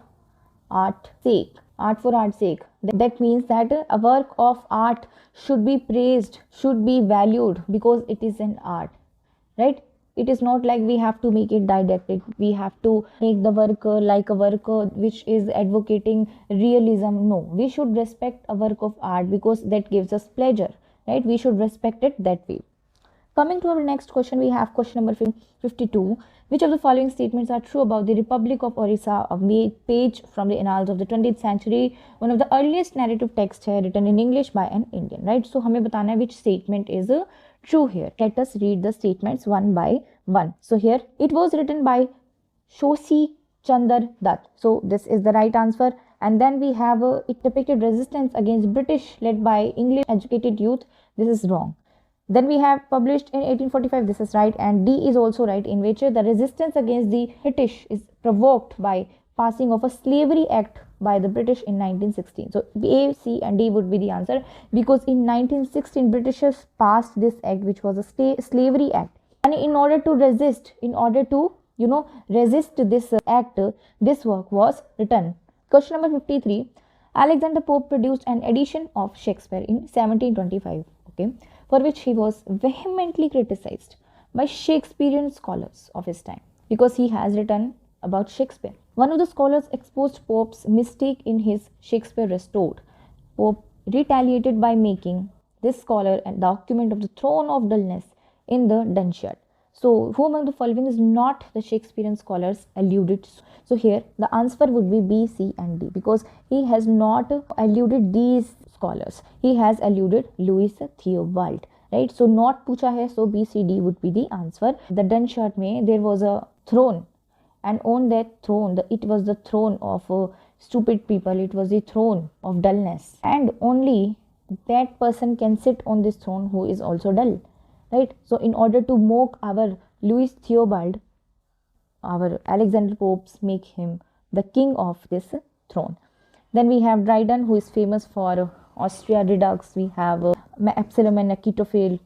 art's sake. Art for art's sake. That means that a work of art should be praised, should be valued, because it is an art, right? It is not like we have to make it didactic. We have to make the work like a work which is advocating realism. No, we should respect a work of art because that gives us pleasure, right? We should respect it that way. Coming to our next question, we have question number 52. Which of the following statements are true about the Republic of Orissa, a page from the annals of the 20th century, one of the earliest narrative texts here written in English by an Indian, right? So हमें बताना है which statement is true here. Let us read the statements one by one. So here it was written by Shoshi Chandar Dutt. So this is the right answer. And then we have it depicted resistance against British led by English educated youth. This is wrong. Then we have published in 1845, this is right, and D is also right, in which the resistance against the British is provoked by passing of a slavery act by the British in 1916. So A, C and D would be the answer, because in 1916 Britishers passed this act, which was a slavery act, and in order to resist this act, this work was written. Question number 53. Alexander Pope produced an edition of Shakespeare in 1725, okay, for which he was vehemently criticized by Shakespearean scholars of his time because he has written about Shakespeare. One of the scholars exposed Pope's mistake in his Shakespeare Restored. Pope retaliated by making this scholar a document of the throne of dullness in the Dunciad. So who among the following is not the Shakespearean scholars alluded? So here the answer would be B, C and D, because he has not alluded these scholars. He has alluded Louis Theobald, right? So not pucha hai, so B, C, D would be the answer. The dun shirt mein there was a throne, and on that throne it was the throne of stupid people. It was the throne of dullness, and only that person can sit on this throne who is also dull, right? So in order to mock our Louis Theobald, our Alexander Popes make him the king of this throne. Then we have Dryden, who is famous for Austria Redux. We have Absalom and Achitophel,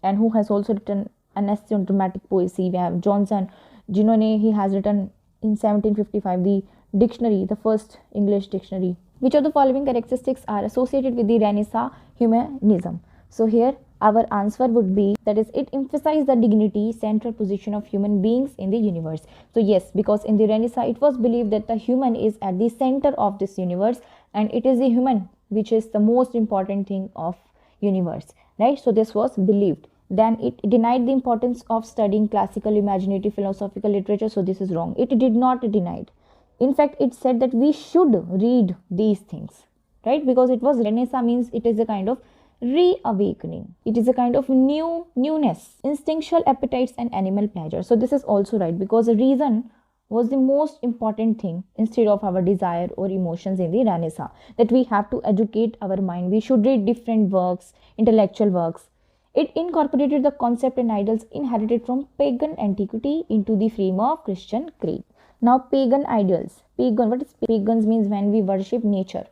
and who has also written an essay on dramatic poesy. We have Johnson, Ginone, he has written in 1755 the dictionary, the first English dictionary. Which of the following characteristics are associated with the Renaissance humanism? So here our answer would be, that is, it emphasized the dignity, central position of human beings in the universe. So yes, because in the Renaissance it was believed that the human is at the center of this universe, and it is the human which is the most important thing of universe, right? So this was believed. Then it denied the importance of studying classical, imaginative, philosophical literature. So this is wrong. It did not deny it. In fact, it said that we should read these things, right? Because it was Renaissance, means it is a kind of reawakening. It is a kind of newness, instinctual appetites and animal pleasure. So this is also right, because the reason was the most important thing instead of our desire or emotions in the Renaissance. That we have to educate our mind. We should read different works, intellectual works. It incorporated the concept and ideals inherited from pagan antiquity into the frame of Christian creed. Now, pagan ideals. Pagan, what is pagans means? When we worship nature.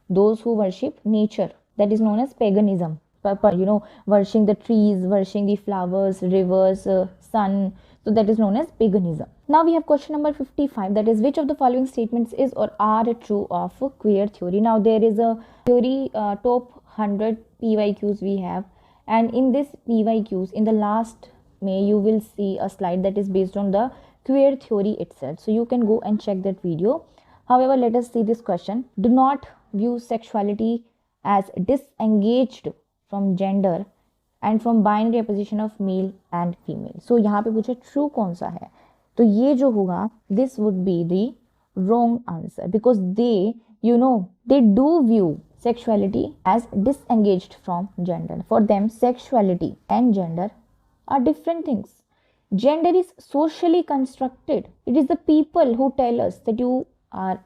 Those who worship nature, that is known as paganism. Worshipping the trees, worshipping the flowers, rivers, sun. So that is known as paganism. Now we have question number 55, that is, which of the following statements is or are true of queer theory? Now there is a theory, top 100 PYQs we have, and in this PYQs, in the last May, you will see a slide that is based on the queer theory itself. So you can go and check that video. However, let us see this question. Do not view sexuality as disengaged from gender and from binary opposition of male and female. So यहाँ पे पूछे true कौन सा है, तो ये जो होगा, this would be the wrong answer, because they do view sexuality as disengaged from gender. For them, sexuality and gender are different things. Gender is socially constructed. It is the people who tell us that you are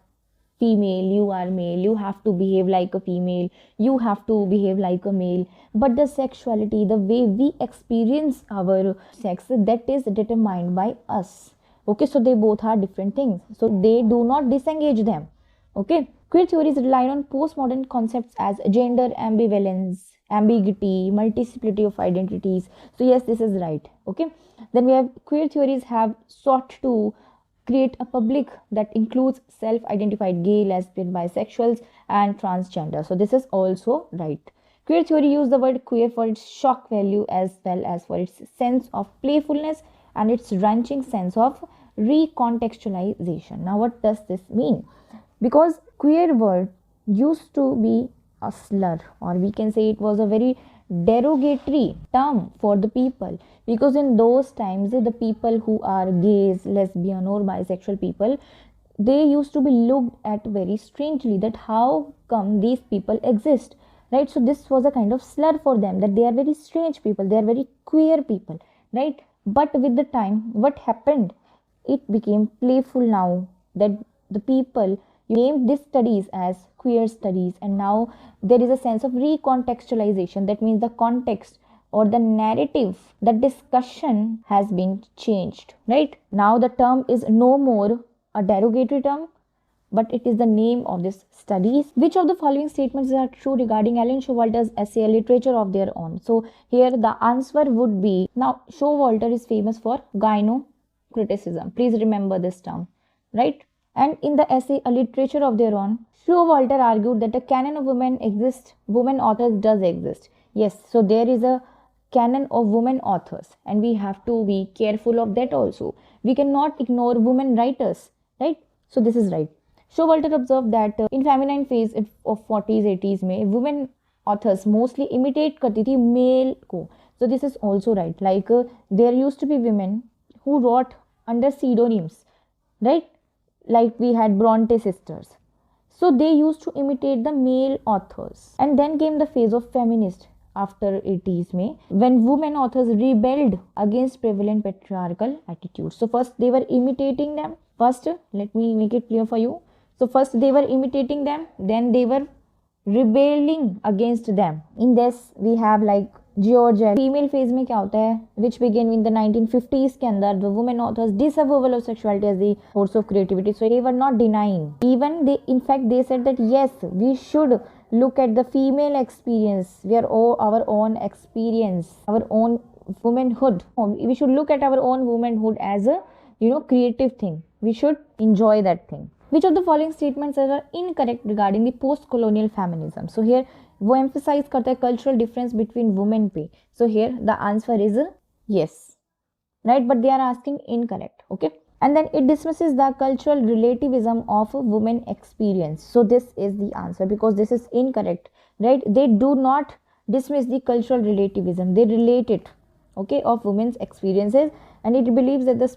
female, you are male, you have to behave like a female, you have to behave like a male. But the sexuality, the way we experience our sex, that is determined by us. Okay, so they both are different things. So they do not disengage them. Okay, queer theories rely on postmodern concepts as gender ambivalence, ambiguity, multiplicity of identities. So yes, this is right. Okay, then we have queer theories have sought to create a public that includes self-identified gay, lesbian, bisexuals and transgender. So this is also right. Queer theory use the word queer for its shock value as well as for its sense of playfulness and its wrenching sense of recontextualization. Now what does this mean? Because queer word used to be a slur, or we can say it was a very derogatory term for the people, because in those times the people who are gays, lesbian or bisexual people, they used to be looked at very strangely, that how come these people exist, right? So this was a kind of slur for them, that they are very strange people, they are very queer people, right? But with the time, what happened? It became playful now, that the people named these studies as queer studies, and now there is a sense of recontextualization. That means the context or the narrative, the discussion has been changed, right? Now the term is no more a derogatory term, but it is the name of this studies. Which of the following statements are true regarding Alan Showalter's essay, A Literature of Their Own? So here the answer would be, now Showalter is famous for gynocriticism. Please remember this term, right? And in the essay, A Literature of Their Own, Showalter argued that a canon of women exists, women authors does exist. Yes, so there is a canon of women authors, and we have to be careful of that also. We cannot ignore women writers, right? So this is right. Showalter observed that in feminine phase of 40s, 80s में women authors mostly imitate करती थी male को. So this is also right. Like there used to be women who wrote under pseudonyms, right? Like we had Bronte sisters. So they used to imitate the male authors. And then came the phase of feminist after 80s May, when women authors rebelled against prevalent patriarchal attitudes. So first they were imitating them. First, let me make it clear for you. So first they were imitating them, then they were rebelling against them. In this we have like Georgia. Female phase में क्या होता है, which began in the 1950s के अंदर, the women authors disavowal of sexuality as the force of creativity. So they were not denying. Even they, in fact, they said that yes, we should look at the female experience. We are all our own experience, our own womanhood. We should look at our own womanhood as a creative thing. We should enjoy that thing. Which of the following statements are incorrect regarding the post-colonial feminism? So here वो emphasize करता है cultural difference between women पे. So here the answer is yes, right? But they are asking incorrect, okay? And then it dismisses the cultural relativism of women experience. So this is the answer because this is incorrect, right? They do not dismiss the cultural relativism. They relate it, okay, of women's experiences, and it believes that the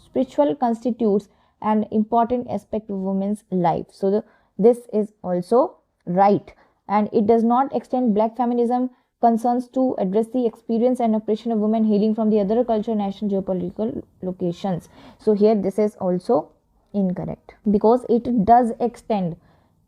spiritual constitutes an important aspect of women's life. So this is also right. And it does not extend black feminism concerns to address the experience and oppression of women hailing from the other cultural, national, geopolitical locations. So here this is also incorrect because it does extend,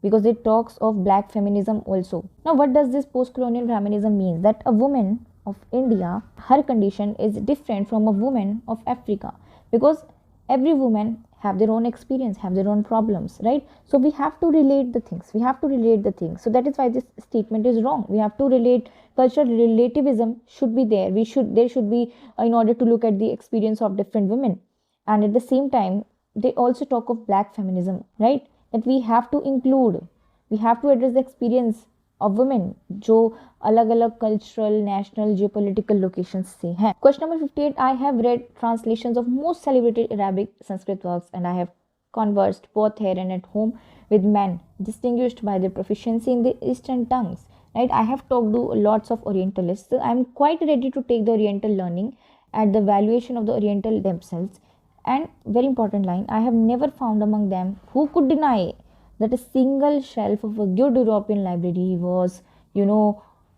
because it talks of black feminism also. Now what does this post-colonial feminism mean? That a woman of India, her condition is different from a woman of Africa, because every woman have their own experience, have their own problems, right? So we have to relate the things. So that is why this statement is wrong. We have to relate. Cultural relativism should be there. There should be, in order to look at the experience of different women. And at the same time, they also talk of black feminism, right? That we have to include, we have to address the experience of women जो अलग अलग cultural, national, geopolitical locations से हैं. Question number 58. I have read translations of most celebrated Arabic Sanskrit works, and I have conversed both here and at home with men distinguished by their proficiency in the Eastern tongues. Right? I have talked to lots of Orientalists. I am quite ready to take the Oriental learning at the valuation of the Oriental themselves. And very important line, I have never found among them who could deny that a single shelf of a good European library was,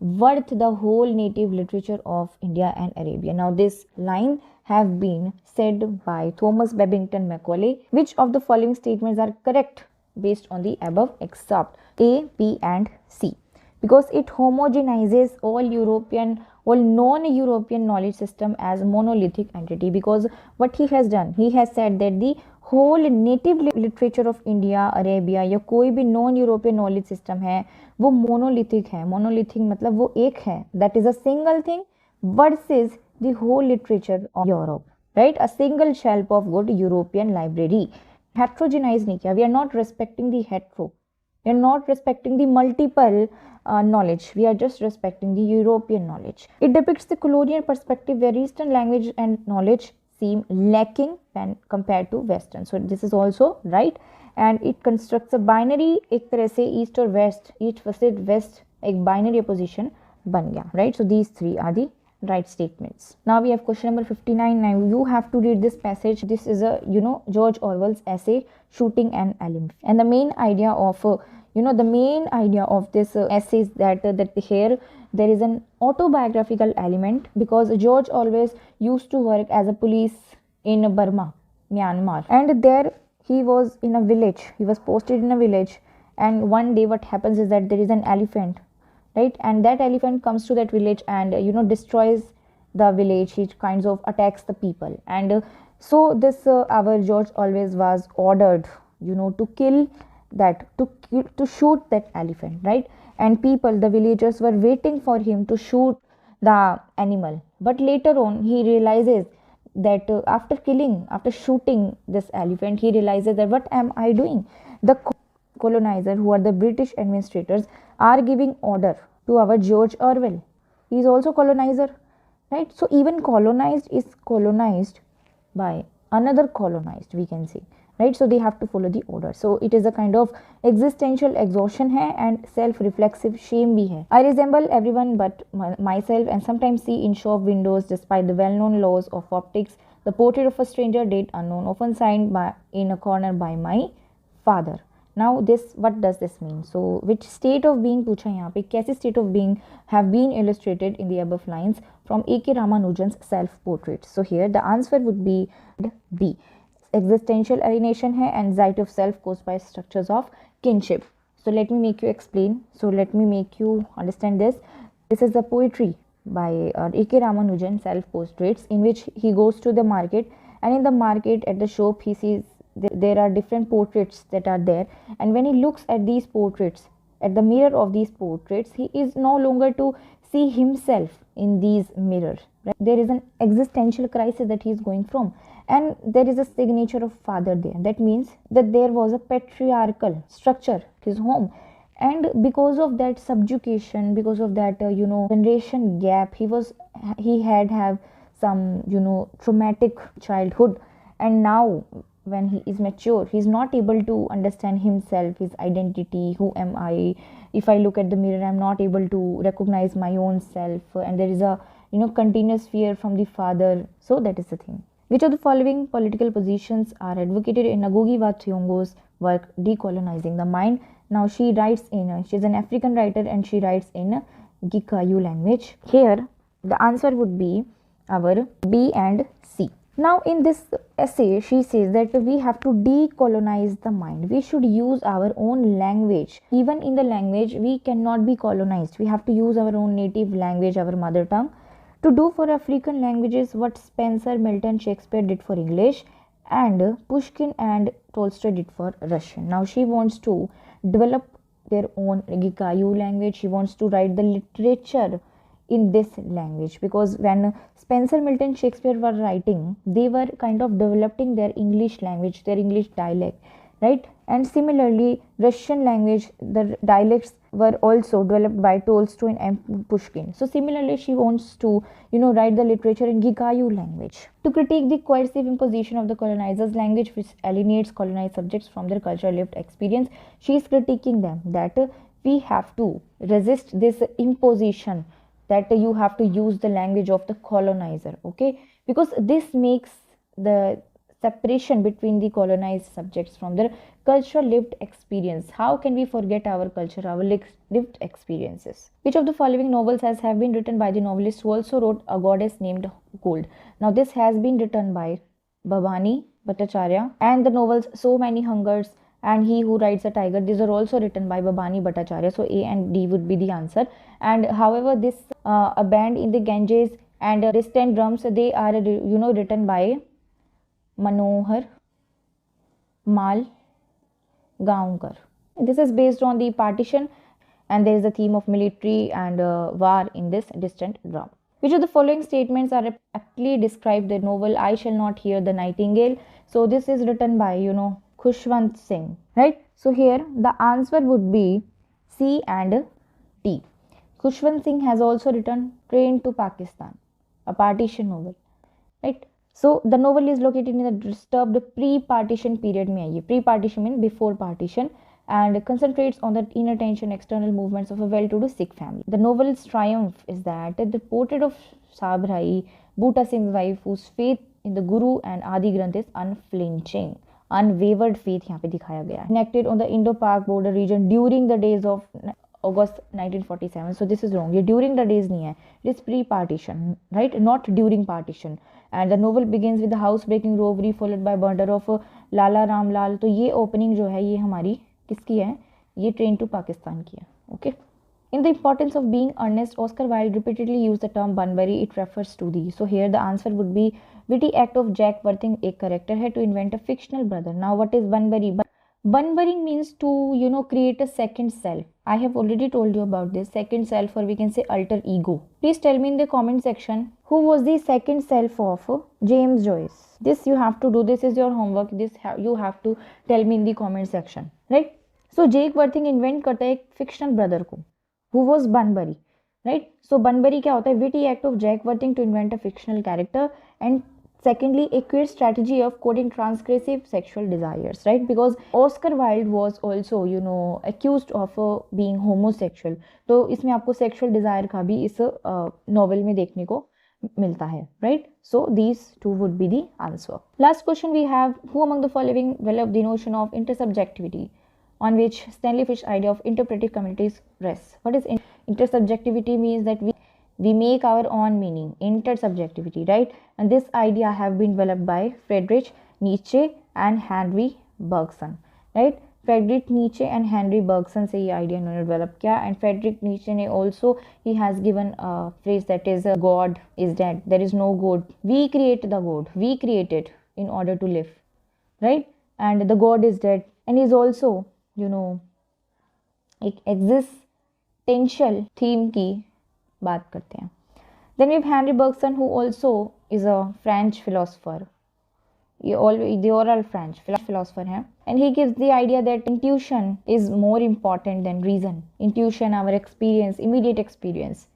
worth the whole native literature of India and Arabia. Now this line have been said by Thomas Babington Macaulay. Which of the following statements are correct based on the above except A, B and C? Because it homogenizes all non-European knowledge system as monolithic entity. Because what he has done, he has said that the whole native literature of India, Arabia या कोई भी non-European knowledge system है वो monolithic है. Monolithic मतलब वो एक है, that is a single thing versus the whole literature of Europe, right? A single shelf of good European library. Heterogenize नहीं किया. We are not respecting the hetero. We are not respecting the multiple knowledge. We are just respecting the European knowledge. It depicts the colonial perspective where Eastern language and knowledge seem lacking when compared to Western. So this is also right. And it constructs a binary. एक तरह से East or West, East versus West, एक binary opposition बन गया, right? So these three are the right statements. Now we have question number 59. Now you have to read this passage. This is a George Orwell's essay, Shooting an Elephant. And the main idea of this essay is that here there is an autobiographical element, because George always used to work as a police in Burma, Myanmar, and there he was in a village. He was posted in a village, and one day what happens is that there is an elephant, right? And that elephant comes to that village and destroys the village. He kinds of attacks the people, and so this our George always was ordered to kill that, to shoot that elephant, right? And people, the villagers, were waiting for him to shoot the animal. But later on he realizes that after shooting this elephant, he realizes that what am I doing? The colonizer, who are the British administrators, are giving order to our George Orwell. He is also colonizer, right? So even colonized is colonized by another colonized, we can say, right? So they have to follow the order. So it is a kind of existential exhaustion hai and self reflexive shame bhi hai. I resemble everyone but myself and sometimes see in shop windows, despite the well known laws of optics, the portrait of a stranger, date unknown, often signed by in a corner by my father. Now this, what does this mean? So which state of being पूछा यहाँ पे, कैसे state of being have been illustrated in the above lines from A.K. Ramanujan's self-portrait? So here the answer would be B. Existential alienation है, anxiety of self caused by structures of kinship. So let me make you explain. So let me make you understand this. This is the poetry by A.K. Ramanujan, self-portraits, in which he goes to the market, and in the market at the shop he sees there are different portraits that are there, and when he looks at these portraits, at the mirror of these portraits, he is no longer to see himself in these mirrors, right? There is an existential crisis that he is going from, and there is a signature of father there. That means that there was a patriarchal structure at his home, and because of that subjugation, because of that generation gap, he had have some traumatic childhood, and now when he is mature, he is not able to understand himself, his identity. Who am I? If I look at the mirror, I am not able to recognize my own self, and there is a continuous fear from the father. So that is the thing. Which of the following political positions are advocated in Ngugi wa Thiong'o's work Decolonizing the Mind? Now she writes in, she is an African writer and she writes in Gikayu language. Here the answer would be our B and C. Now in this essay she says that we have to decolonize the mind. We should use our own language. Even in the language we cannot be colonized. We have to use our own native language, our mother tongue. To do for African languages what Spencer, Milton, Shakespeare did for English, and Pushkin and Tolstoy did for Russian. Now she wants to develop their own Gikayu language. She wants to write the literature in this language, because when Spencer, Milton, Shakespeare were writing, they were kind of developing their English language, their English dialect, right? And similarly Russian language, the dialects were also developed by Tolstoy and Pushkin. So similarly she wants to write the literature in Gikayu language. To critique the coercive imposition of the colonizers' language, which alienates colonized subjects from their cultural lived experience, she is critiquing them that we have to resist this imposition, that you have to use the language of the colonizer, okay? Because this makes the separation between the colonized subjects from their cultural lived experience. How can we forget our culture, our lived experiences? Which of the following novels have been written by the novelist who also wrote A Goddess Named Gold? Now this has been written by Bhavani Bhattacharya, and the novels So Many Hungers and He Who Rides a Tiger, these are also written by Bhavani Bhattacharya. So A and D would be the answer. And however, this A Band in the Ganges and Distant Drums, they are written by Manohar Mal Gaonkar. This is based on the partition, and there is a theme of military and war in this Distant Drum. Which of the following statements are aptly describe the novel I Shall Not Hear the Nightingale? So this is written by Khushwant Singh, right? So here the answer would be C and D. Khushwant Singh has also written Train to Pakistan, a partition novel, right? So the novel is located in the disturbed pre-partition period में आइए. Pre-partition means before partition, and concentrates on the inner tension, external movements of a well-to-do Sikh family. The novel's triumph is that the portrait of Sabrai, Bhuta Singh's wife, whose faith in the Guru and Adi Granth is unflinching. Unwavered faith यहाँ पे दिखाया गया है. Enacted on the Indo-Pak border region during the days of August 1947. So this is wrong. ये during the days नहीं है. It is pre-partition, right? Not during partition. And the novel begins with the house-breaking robbery followed by murder of Lala Ram Lal. तो ये opening जो है ये हमारी किसकी है? ये Train to Pakistan की है. Okay. In The Importance of Being Earnest, Oscar Wilde repeatedly used the term Bunbury. It refers to the. So here the answer would be witty act of Jack Worthing, एक character है, to invent a fictional brother. Now what is Bunbury? Bunburying means to create a second self. I have already told you about this second self, or we can say alter ego. Please tell me in the comment section who was the second self of James Joyce. This you have to do. This is your homework. You have to tell me in the comment section, right? So Jack Worthing invent करता है एक fictional brother को, who was Bunbury, right? So Bunbury क्या होता है? Witty act of Jack Worthing to invent a fictional character and Secondly, a clear strategy of coding transgressive sexual desires, right? Because Oscar Wilde was also, accused of being homosexual. तो इसमें आपको sexual desire का भी इस novel में देखने को मिलता है, right? So these two would be the answer. Last question we have: who among the following developed the notion of intersubjectivity, on which Stanley Fish's idea of interpretive communities rests? What is intersubjectivity? Means that we make our own meaning, intersubjectivity, right? And this idea have been developed by Friedrich Nietzsche and Henry Bergson, right? Friedrich Nietzsche and Henry Bergson से ये idea इन्होंने develop किया. And Friedrich Nietzsche ने also, he has given a phrase that is God is dead, there is no God, we create the God, we create it in order to live, right? And the God is dead. And he's also, एक existential theme की बात करते हैं. Then we have Henry Bergson, who also is a French philosopher. They are all French philosopher हैं. And he gives the idea that intuition is more important than reason. Intuition, our experience, immediate experience.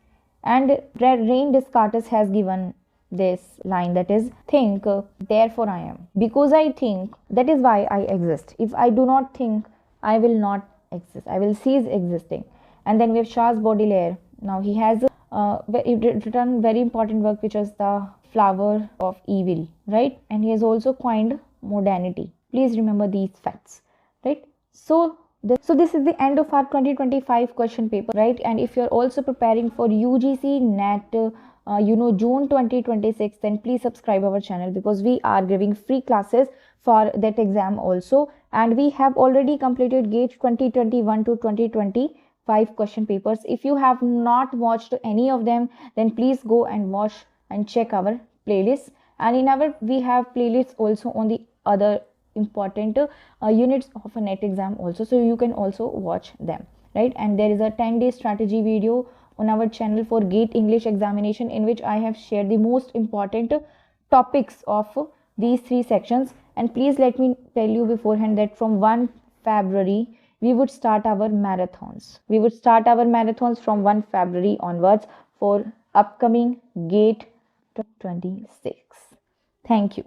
And René Descartes has given this line, that is, think, therefore I am. Because I think, that is why I exist. If I do not think, I will not exist. I will cease existing. And then we have Charles Baudelaire. Now he has written very important work, which is The Flower of Evil, right? And he has also coined modernity. Please remember these facts, right? So this is the end of our 2025 question paper, right? And if you're also preparing for UGC NET, June 2026, then please subscribe our channel, because we are giving free classes for that exam also. And we have already completed GATE 2021 to 2025 question papers. If you have not watched any of them, then please go and watch and check our playlist. And in our, we have playlists also on the other important units of a NET exam also, so you can also watch them, right? And there is a 10-day strategy video on our channel for GATE English examination, in which I have shared the most important topics of these 3 sections. And please let me tell you beforehand that from 1 February we would start our marathons. We would start our marathons from 1 February onwards for upcoming GATE 26. Thank you.